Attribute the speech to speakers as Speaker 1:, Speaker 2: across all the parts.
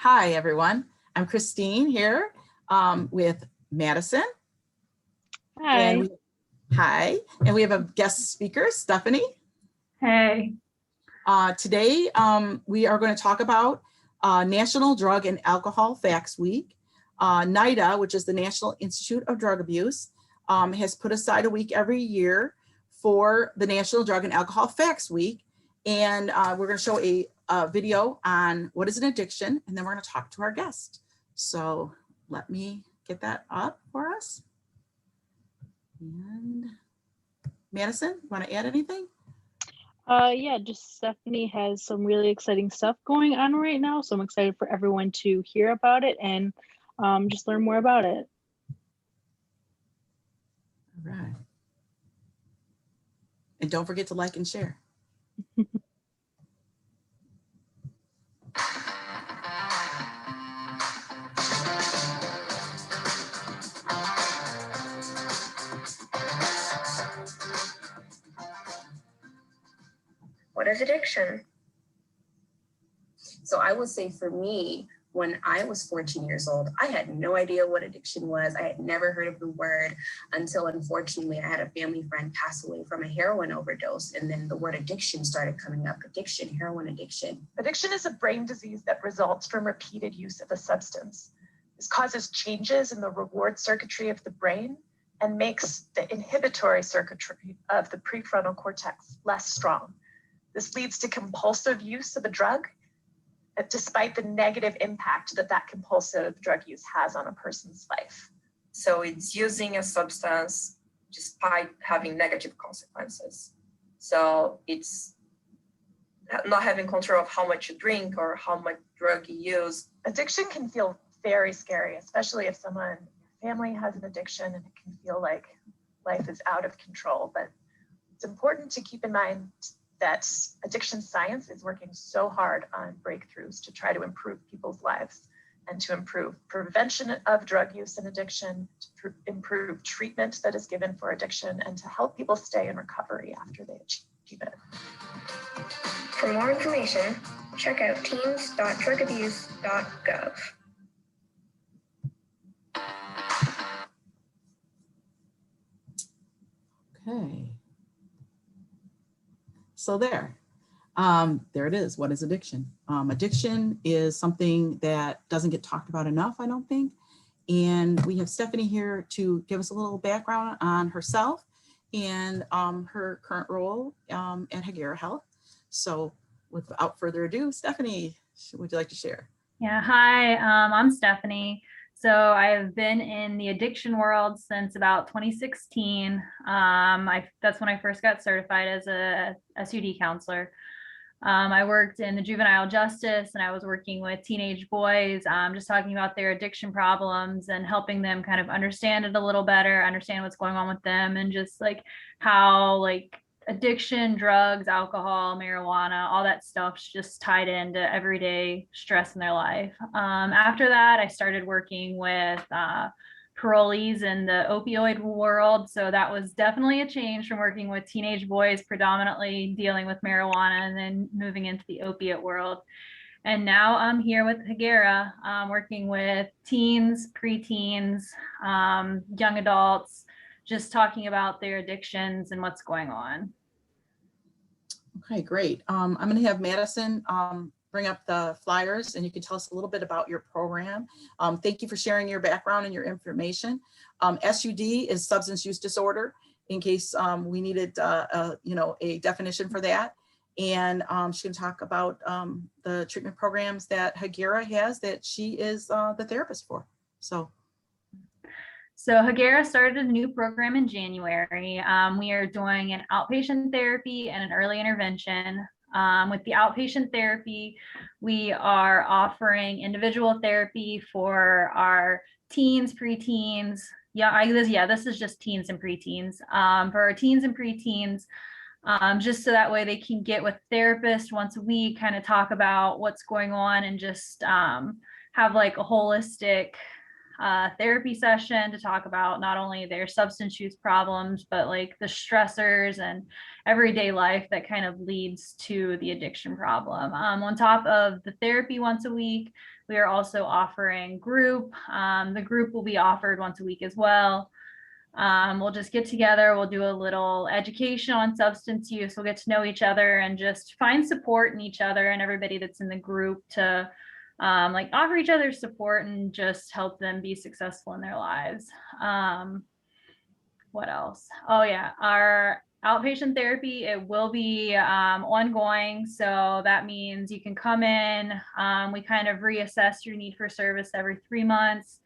Speaker 1: Hi, everyone. I'm Christine here with Madison.
Speaker 2: Hi.
Speaker 1: And we have a guest speaker, Stephanie.
Speaker 2: Hey.
Speaker 1: Today, we are going to talk about National Drug and Alcohol Facts Week. NIDA, which is the National Institute of Drug Abuse, has put aside a week every year for the National Drug and Alcohol Facts Week. And we're going to show a video on what is an addiction, and then we're going to talk to our guest. So let me get that up for us. And Madison, want to add anything?
Speaker 2: Yeah, just Stephanie has some really exciting stuff going on right now. So I'm excited for everyone to hear about it and just learn more about it.
Speaker 1: All right. And don't forget to like and share.
Speaker 3: What is addiction? So I would say for me, when I was 14 years old, I had no idea what addiction was. I had never heard of the word until, unfortunately, I had a family friend pass away from a heroin overdose. And then the word addiction started coming up. Addiction, heroin addiction.
Speaker 4: Addiction is a brain disease that results from repeated use of a substance. This causes changes in the reward circuitry of the brain and makes the inhibitory circuitry of the prefrontal cortex less strong. This leads to compulsive use of a drug, despite the negative impact that compulsive drug use has on a person's life.
Speaker 5: So it's using a substance despite having negative consequences. So it's not having control of how much you drink or how much drug you use.
Speaker 4: Addiction can feel very scary, especially if someone in your family has an addiction, and it can feel like life is out of control. But it's important to keep in mind that addiction science is working so hard on breakthroughs to try to improve people's lives and to improve prevention of drug use and addiction, to improve treatment that is given for addiction, and to help people stay in recovery after they achieve it.
Speaker 3: For more information, check out teens.drugabuse.gov.
Speaker 1: Okay. So there it is. What is addiction? Addiction is something that doesn't get talked about enough, I don't think. And we have Stephanie here to give us a little background on herself and her current role at Hegira Health. So without further ado, Stephanie, would you like to share?
Speaker 6: Yeah, hi, I'm Stephanie. So I have been in the addiction world since about 2016. That's when I first got certified as a SUD counselor. I worked in the juvenile justice, and I was working with teenage boys, just talking about their addiction problems and helping them kind of understand it a little better, understand what's going on with them, and just like how addiction, drugs, alcohol, marijuana, all that stuff's just tied into everyday stress in their life. After that, I started working with parolees in the opioid world. So that was definitely a change from working with teenage boys, predominantly dealing with marijuana, and then moving into the opiate world. And now I'm here with Hegira, working with teens, preteens, young adults, just talking about their addictions and what's going on.
Speaker 1: Okay, great. I'm going to have Madison bring up the flyers, and you can tell us a little bit about your program. Thank you for sharing your background and your information. SUD is substance use disorder, in case we needed a definition for that. And she can talk about the treatment programs that Hegira has that she is the therapist for.
Speaker 6: So Hegira started a new program in January. We are doing an outpatient therapy and an early intervention. With the outpatient therapy, we are offering individual therapy for our teens, preteens. This is just teens and preteens. For our teens and preteens, just so that way they can get with therapists once a week, kind of talk about what's going on, and just have like a holistic therapy session to talk about not only their substance use problems, but like the stressors and everyday life that kind of leads to the addiction problem. On top of the therapy once a week, we are also offering group. The group will be offered once a week as well. We'll just get together, we'll do a little education on substance use, we'll get to know each other and just find support in each other and everybody that's in the group to like offer each other support and just help them be successful in their lives. What else? Oh yeah, our outpatient therapy, it will be ongoing. So that means you can come in, we kind of reassess your need for service every 3 months.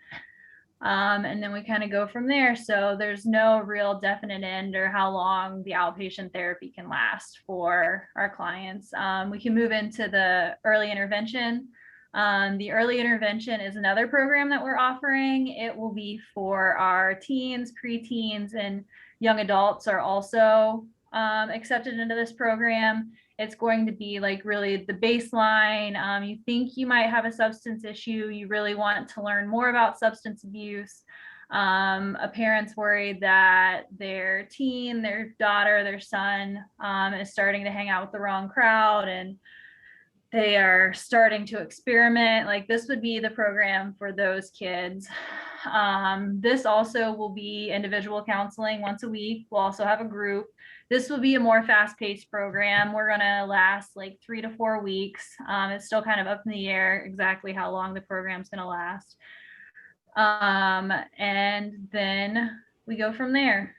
Speaker 6: And then we kind of go from there. So there's no real definite end or how long the outpatient therapy can last for our clients. We can move into the early intervention. The early intervention is another program that we're offering. It will be for our teens, preteens, and young adults are also accepted into this program. It's going to be like really the baseline. You think you might have a substance issue. You really want to learn more about substance abuse. A parent's worried that their teen, their daughter, their son is starting to hang out with the wrong crowd and they are starting to experiment. Like this would be the program for those kids. This also will be individual counseling once a week. We'll also have a group. This will be a more fast-paced program. We're gonna last like 3 to 4 weeks. It's still kind of up in the air exactly how long the program's gonna last. And then we go from there.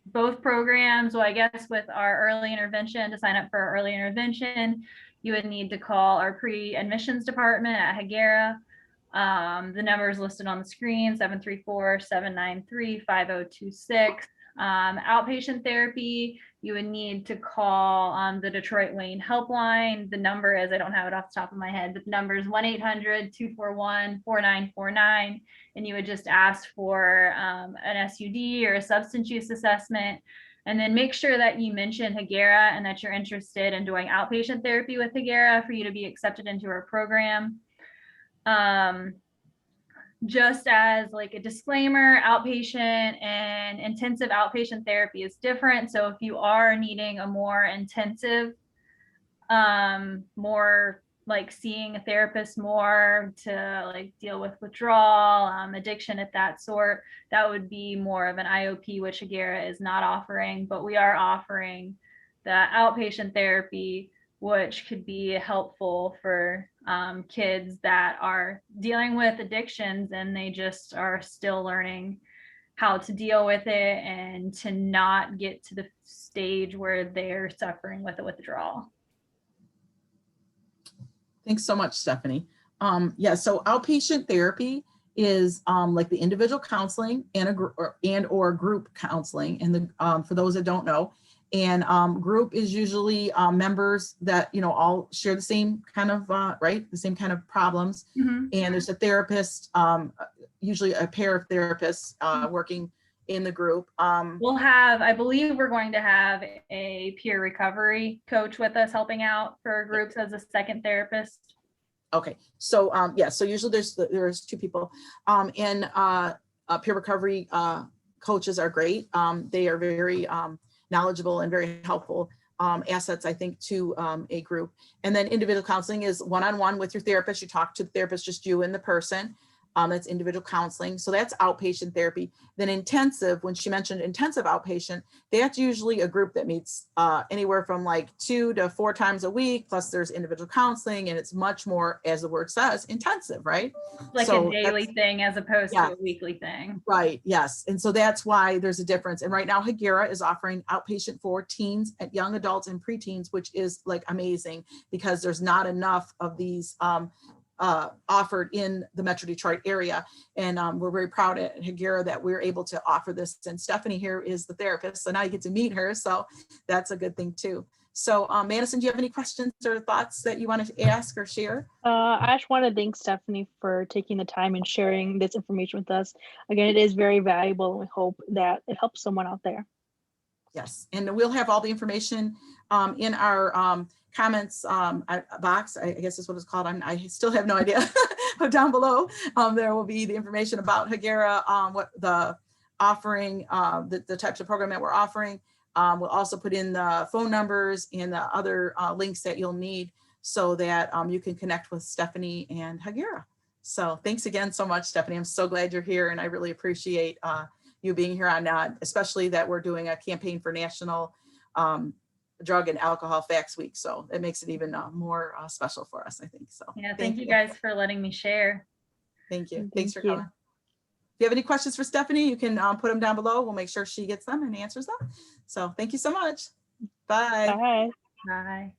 Speaker 6: Both programs, well, I guess with our early intervention, to sign up for our early intervention, you would need to call our pre-admissions department at Hegira. The number is listed on the screen, 734-793-5026. Outpatient therapy, you would need to call the Detroit Wayne helpline. The number is, I don't have it off the top of my head, but the number is 1-800-241-4949. And you would just ask for an SUD or a substance use assessment. And then make sure that you mention Hegira and that you're interested in doing outpatient therapy with Hegira for you to be accepted into our program. Just as like a disclaimer, outpatient and intensive outpatient therapy is different. So if you are needing a more intensive, more like seeing a therapist more to like deal with withdrawal, addiction at that sort, that would be more of an IOP, which Hegira is not offering, but we are offering the outpatient therapy, which could be helpful for kids that are dealing with addictions and they just are still learning how to deal with it and to not get to the stage where they're suffering with a withdrawal.
Speaker 1: Thanks so much, Stephanie. Yeah, so outpatient therapy is like the individual counseling and or group counseling. And the for those that don't know, and group is usually members that, you know, all share the same kind of, right, the same kind of problems. Mm-hmm. And there's a therapist, usually a pair of therapists working in the group.
Speaker 6: We'll have, I believe we're going to have a peer recovery coach with us helping out for groups as a second therapist.
Speaker 1: Okay, so yeah, so usually there's 2 people, and peer recovery coaches are great. They are very knowledgeable and very helpful assets, I think, to a group. And then individual counseling is one-on-one with your therapist. You talk to the therapist, just you and the person. That's individual counseling. So that's outpatient therapy. Then intensive, when she mentioned intensive outpatient, that's usually a group that meets anywhere from like 2 to 4 times a week, plus there's individual counseling, and it's much more, as the word says, intensive, right?
Speaker 6: Like so a daily thing as opposed to a weekly thing.
Speaker 1: Right, yes. And so that's why there's a difference. And right now Hegira is offering outpatient for teens, and young adults and preteens, which is like amazing because there's not enough of these offered in the Metro Detroit area. And we're very proud at Hegira that we're able to offer this. And Stephanie here is the therapist, so now you get to meet her. So that's a good thing too. So Madison, do you have any questions or thoughts that you want to ask or share?
Speaker 2: I just want to thank Stephanie for taking the time and sharing this information with us. Again, it is very valuable, and we hope that it helps someone out there.
Speaker 1: Yes, and we'll have all the information in our comments box, I guess is what it's called. I still have no idea. But down below, there will be the information about Hegira, what the offering, the types of program that we're offering. We'll also put in the phone numbers and the other links that you'll need so that you can connect with Stephanie and Hegira. So thanks again so much, Stephanie. I'm so glad you're here, and I really appreciate you being here on especially that we're doing a campaign for National Drug and Alcohol Facts Week. So it makes it even more special for us, I think. So
Speaker 6: Yeah, thank you guys for letting me share.
Speaker 1: Thank you.
Speaker 2: Thank
Speaker 1: Thanks for
Speaker 2: you.
Speaker 1: coming. If you have any questions for Stephanie, you can put them down below. We'll make sure she gets them and answers them. So thank you so much. Bye.
Speaker 2: Bye.
Speaker 6: Bye.